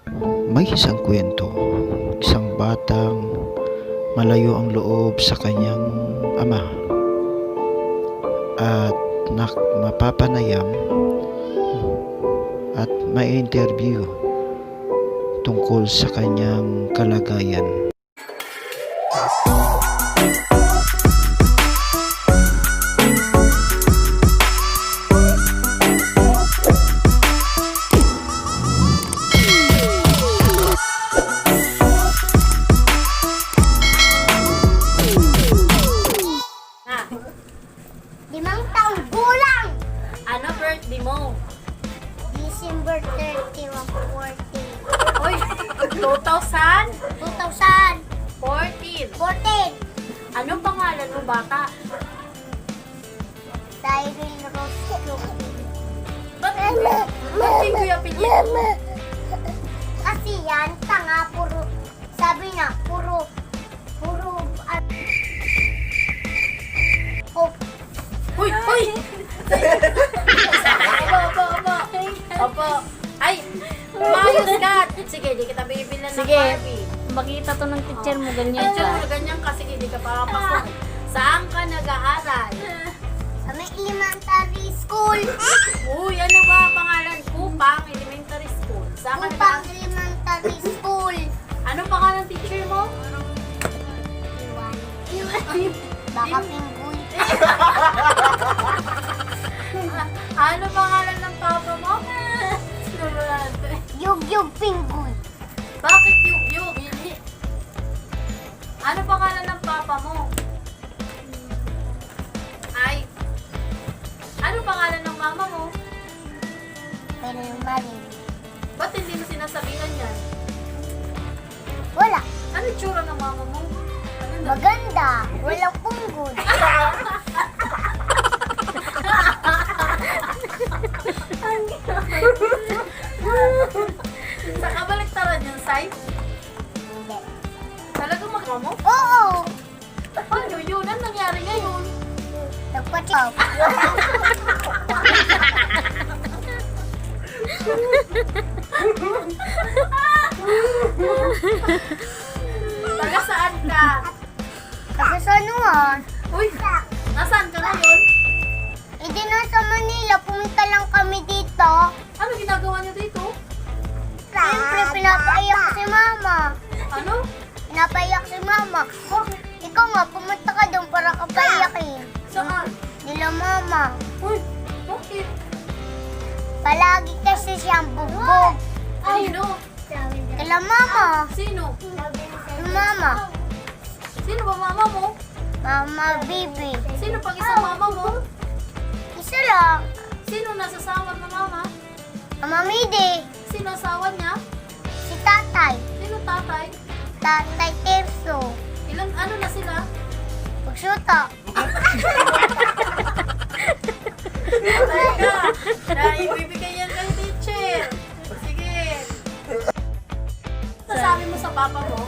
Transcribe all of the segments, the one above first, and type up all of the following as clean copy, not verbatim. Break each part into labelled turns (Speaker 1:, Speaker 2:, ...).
Speaker 1: May isang kwento, isang batang malayo ang loob sa kanyang ama at mapapanayam at ma-interview tungkol sa kanyang kalagayan.
Speaker 2: Limang taong gulang!
Speaker 3: Ano birthday mo?
Speaker 2: December 31, 40.
Speaker 3: Uy, 2014.
Speaker 2: 2014.
Speaker 3: Anong pangalan mo, bata?
Speaker 2: Cyril Rosco.
Speaker 3: Ba't hindi ko apelyido?
Speaker 2: Kasi yan, tanga, puro, sabi na, puro,
Speaker 3: Uy! Opo. Ay, umayos ka. Sige, di kita bibilan ng
Speaker 4: Sige.
Speaker 3: Barbie.
Speaker 4: Makita to ng teacher mo, ganyan
Speaker 3: Medyo
Speaker 4: ka.
Speaker 3: ganyan kasi hindi ka papapasok. Saan ka nag-aaral?
Speaker 2: sa may elementary school.
Speaker 3: Uy, ano ba ang pangalan? Kupang Elementary School. Saan ka
Speaker 2: Upang
Speaker 3: nag-aaral?
Speaker 2: elementary school.
Speaker 3: Anong pangalan ng teacher mo?
Speaker 2: Iwan. Baka pinggoy.
Speaker 3: Ano pangalan ng papa mo?
Speaker 2: Yug-yug pinggoy.
Speaker 3: Bakit yug-yug? Ano pangalan ng papa mo? Ay. Ano pangalan ng mama mo?
Speaker 2: Pero yung marin.
Speaker 3: Ba't hindi mo sinasabihan yan?
Speaker 2: Wala.
Speaker 3: Ano tsura ng mama mo? Ano na?
Speaker 2: Maganda. Walang punggol.
Speaker 3: Sa kabaliktaran yung side?
Speaker 2: Hindi.
Speaker 3: Talagang magmama mo?
Speaker 2: Oo.
Speaker 3: Ano yun? Ano nangyari ngayon?
Speaker 2: Nagpatsaw.
Speaker 3: Taga saan ka?
Speaker 2: Kasi sa anuhan.
Speaker 3: Uy, nasaan ka ngayon?
Speaker 2: Hindi nasa Manila. Pumunta lang kami dito.
Speaker 3: Ano ginagawa niyo dito?
Speaker 2: Siyempre, pinapaiyak si mama.
Speaker 3: Ano?
Speaker 2: Pinapaiyak si mama. Oh, ikaw nga, pumunta ka doon para kapaiyakin.
Speaker 3: Saan?
Speaker 2: Nila mama.
Speaker 3: Uy, bakit?
Speaker 2: Palagi kasi siyang bugbog.
Speaker 3: Sino?
Speaker 2: Kila mama.
Speaker 3: Sino?
Speaker 2: Yung mama.
Speaker 3: Sino ba mama mo?
Speaker 2: Mama, baby.
Speaker 3: Sino pang isang mama mo?
Speaker 2: Isa lang.
Speaker 3: Sino nasasawa ng mama?
Speaker 2: Mama Midi.
Speaker 3: Sino asawa niya?
Speaker 2: Si tatay.
Speaker 3: Sino tatay?
Speaker 2: Tatay Terso.
Speaker 3: Ilan, ano na sila?
Speaker 2: Pagsuta.
Speaker 3: Teka, naibibigay yan kay teacher. Sige. Sasabi mo sa papa mo,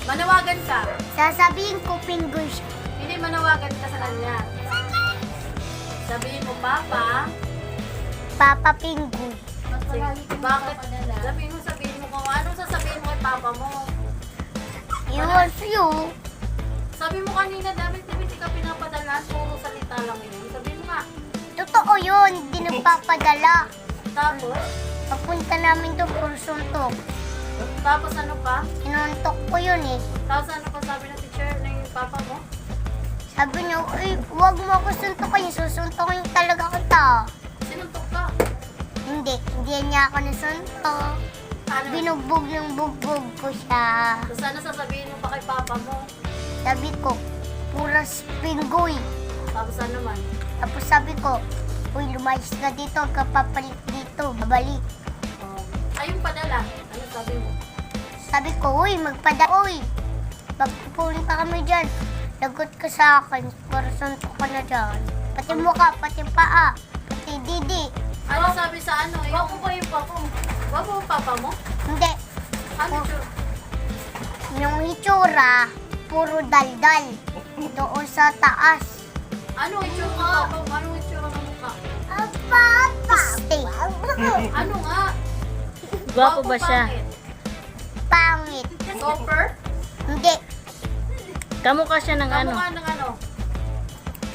Speaker 3: manawagan ka.
Speaker 2: Sasabihin ko pinggoy siya.
Speaker 3: Hindi, manawagan ka sa kanya. Sabihin mo, Papa.
Speaker 2: Papa Pinggoy.
Speaker 3: Sige, bakit? Sabihin mo kung anong sasabihin mo kay Papa mo.
Speaker 2: Iwan sa'yo.
Speaker 3: Sabi mo kanina, David, hindi ka pinapadala. Puro salita lang yun. Sabihin mo nga.
Speaker 2: Totoo yun. Hindi nagpapadala.
Speaker 3: Tapos,
Speaker 2: Papunta namin doon puro suntok.
Speaker 3: tapos ano pa?
Speaker 2: Sinuntok ko yun eh.
Speaker 3: Tapos ano pa sabi ng teacher ng Papa mo?
Speaker 2: Sabi niya, "Uy, huwag mo ako suntokin. Susuntokin talaga kita."
Speaker 3: Sinuntok ka.
Speaker 2: Hindi niya ako nasuntok.
Speaker 3: Ano?
Speaker 2: Binugbog ng bugbog ko siya.
Speaker 3: Tapos ano sasabihin mo pa kay Papa mo?
Speaker 2: Sabi ko, puras pinggoy.
Speaker 3: Tapos ano man?
Speaker 2: Tapos sabi ko, "Uy, lumayas ka dito, kapapalit dito, babalik."
Speaker 3: Ayun padala. Ano sabi mo?
Speaker 2: Sabi ko, "Uy, uy, pagpupunta kami dyan, lagot ka sa akin, para suntok ka na dyan. Pati mukha, pati paa, pati didi."
Speaker 3: Ano sabi sa ano? Wapo ko yung papa mo. Wapo ang papa mo?
Speaker 2: Hindi,
Speaker 3: Ano yun?
Speaker 2: yung hitsura, puro daldal. Doon sa taas.
Speaker 3: Ano itsura ng papa mo? Ano itsura ng mukha?
Speaker 2: Piste.
Speaker 3: Ano nga?
Speaker 4: Gwapo ba siya?
Speaker 2: Pangit.
Speaker 3: Super?
Speaker 2: Hindi.
Speaker 4: Kamukha siya ng ano?
Speaker 3: Kamukha ng ano?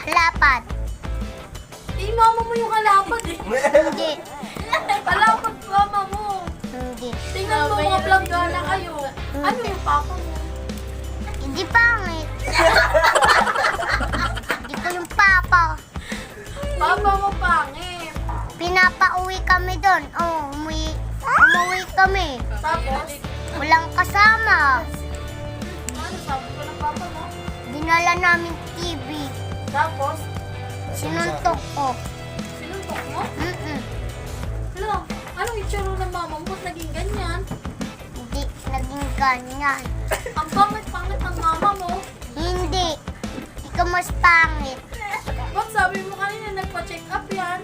Speaker 2: Halapat.
Speaker 3: Eh, mama mo yung halapad eh.
Speaker 2: Hindi.
Speaker 3: Halapad mama mo.
Speaker 2: Hindi.
Speaker 3: Tingnan mo mga planggana kayo. Ano yung papa mo?
Speaker 2: Hindi pangit. Hindi ko yung papa.
Speaker 3: Papa mo pangit.
Speaker 2: Pinapauwi kami doon. Oh, umuwi kami.
Speaker 3: Tapos,
Speaker 2: Walang kasama.
Speaker 3: ano sabi ko ng papa mo?
Speaker 2: Dinala namin TV.
Speaker 3: Tapos,
Speaker 2: Sinuntok ko.
Speaker 3: sinuntok mo?
Speaker 2: Mm-mm.
Speaker 3: Hala, anong itsura ng mama mo? Ba't naging ganyan?
Speaker 2: Hindi naging ganyan.
Speaker 3: Ang pangit-pangit ng mama mo.
Speaker 2: Hindi. Ikaw mas pangit.
Speaker 3: Ba't sabi mo kanina nagpa-check up yan?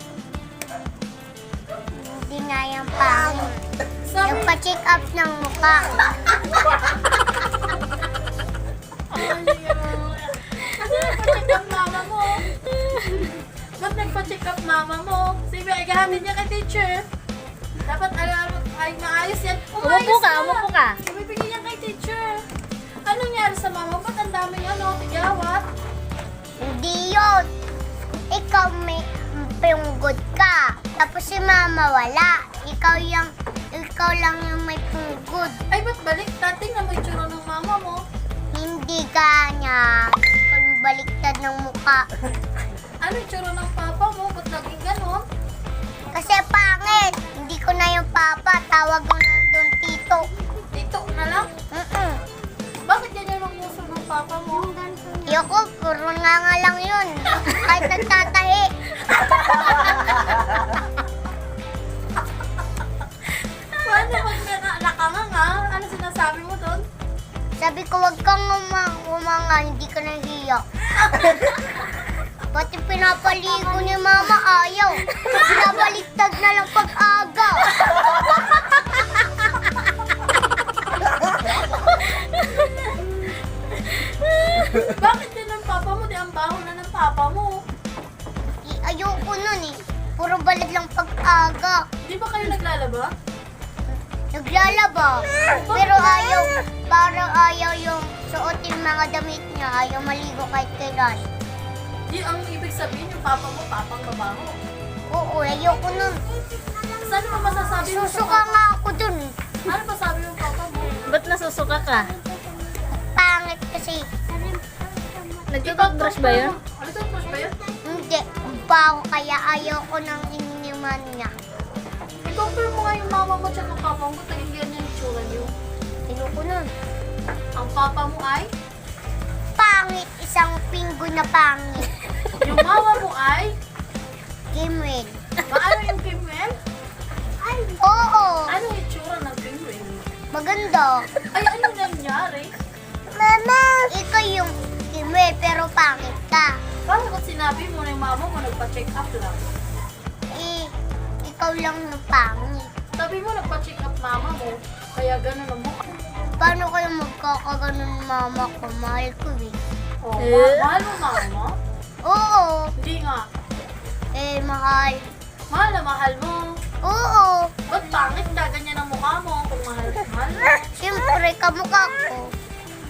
Speaker 2: Hindi na yung pangit.
Speaker 3: Sabi,
Speaker 2: Yung pa-check up ng mukha.
Speaker 3: kasi nagpa-check up mama mo. Ba't nagpa-check up mama mo? Sige, igahanin niya kay teacher. Dapat alam, ay maayos yan.
Speaker 4: Umupo ka, umupo ka.
Speaker 3: Ibibigay niya kay teacher. Anong nangyari sa mama? Ba't ang dami ano, tigawat?
Speaker 2: Hindi yun. Ikaw may punggod ka. Tapos si mama wala. Ikaw lang yung may punggod.
Speaker 3: Ay, ba't balik? Tingnan mo yung tsura ng mama mo.
Speaker 2: Hindi ganyan. Ikaw yung baliktad ng mukha.
Speaker 3: Ano yung tsura ng papa mo? Ba't naging ganon?
Speaker 2: Kasi pangit. Hindi ko na yung papa. Tawag mo na doon tito.
Speaker 3: Dito na lang.
Speaker 2: Mm-mm.
Speaker 3: Bakit ganyan ang gusto ng papa mo?
Speaker 2: Yoko, puro nga lang yun. Kahit nagtatahi.
Speaker 3: Paano pag nakanganga? Ano sinasabi mo doon?
Speaker 2: Sabi ko, wag kang umanga, hindi ka nahiya. Pati pinapaligo ni mama, ayaw. Pinabaliktad na lang pag-aga.
Speaker 3: Bakit din ang papa mo? Di ang baho na ng papa mo.
Speaker 2: Ayoko nun eh. Puro balad lang pag-aga.
Speaker 3: Di ba kayo naglalaba?
Speaker 2: Naglalaba. Pero parang ayaw yung suotin mga damit niya. Ayaw maligo kahit kailan.
Speaker 3: Di ang ibig sabihin yung papa mo, papang babaho.
Speaker 2: Oo, ayoko nun.
Speaker 3: Saan mo masasabi mo sa
Speaker 2: Susuka
Speaker 3: papa?
Speaker 2: nga ako dun.
Speaker 3: Ano ba sabi mo papa mo?
Speaker 4: Ba't nasusuka ka?
Speaker 2: Pangit kasi.
Speaker 4: Nagtututbrush ba yun?
Speaker 3: Ano ito? Brush ba yun?
Speaker 2: Hindi, baho kaya ayoko nang iniman niya.
Speaker 3: I-compare mo nga yung mama mo tsaka papa mo. Naging ganyan yung tsura niyo.
Speaker 2: Ayoko nun.
Speaker 3: Ang papa mo ay?
Speaker 2: Pangit, isang pinggo na pangit.
Speaker 3: Yung mama mo ay?
Speaker 2: Gimwin.
Speaker 3: Paano yung Kimwell?
Speaker 2: Oo,
Speaker 3: Ano yung tsura ng Kimwell?
Speaker 2: maganda.
Speaker 3: Ay, ano nangyari?
Speaker 2: Mama! Ikaw yung Gimwin pero pangit ka.
Speaker 3: Paano kung sinabi mo na yung mama mo nagpa-check up lang?
Speaker 2: Ikaw lang yung pangit.
Speaker 3: Sabi mo nagpa-check up mama mo, kaya ganun ang mukha.
Speaker 2: Paano kayo magkakaganon mama ko? Mahal ko eh.
Speaker 3: Oh, mahal mo mama?
Speaker 2: Oo,
Speaker 3: Hindi nga.
Speaker 2: mahal.
Speaker 3: Mahal na mahal mo.
Speaker 2: Oo,
Speaker 3: Ba't pangit ka ganyan ang mukha mo kung mahal na mahal mo?
Speaker 2: siyempre kamukha ko.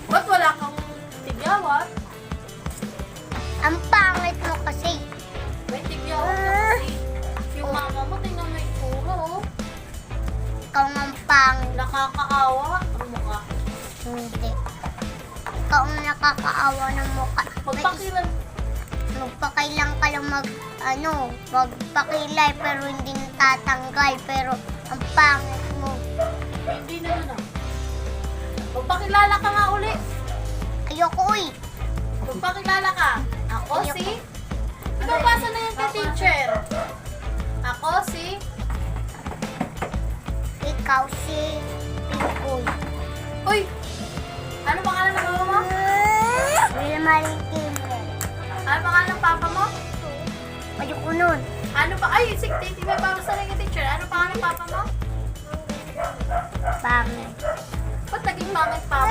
Speaker 3: Ba't wala kang tigyawat?
Speaker 2: Ang pangit mo kasi.
Speaker 3: May tigyawat ka kasi. Yung mama mo, tingnan mo yung tsura, oh.
Speaker 2: Ikaw ang pangit.
Speaker 3: Nakakaawa ang mukha.
Speaker 2: Hindi. Ikaw ang nakakaawa ng mukha.
Speaker 3: Magpakilan.
Speaker 2: Magpakailan ka lang magpakilay pero hindi natatanggal. Pero ang pangit mo.
Speaker 3: Hindi naman ah. Magpakilala ka nga uli.
Speaker 2: Ayoko uy.
Speaker 3: Magpakilala ka. Ako si... Ipapasa na yan kay teacher. Ako si...
Speaker 2: Ikaw si Pikoy.
Speaker 3: Uy! Ano pangalan ng mama mo?
Speaker 2: Wilmarie Kimber.
Speaker 3: Ano pangalan ng papa mo?
Speaker 2: Ayoko nun.
Speaker 3: Ano pa? Ay, sige, may babasa na yung teacher. Ano pangalan ng papa mo?
Speaker 2: Pangit.
Speaker 3: Ba't naging mama at papa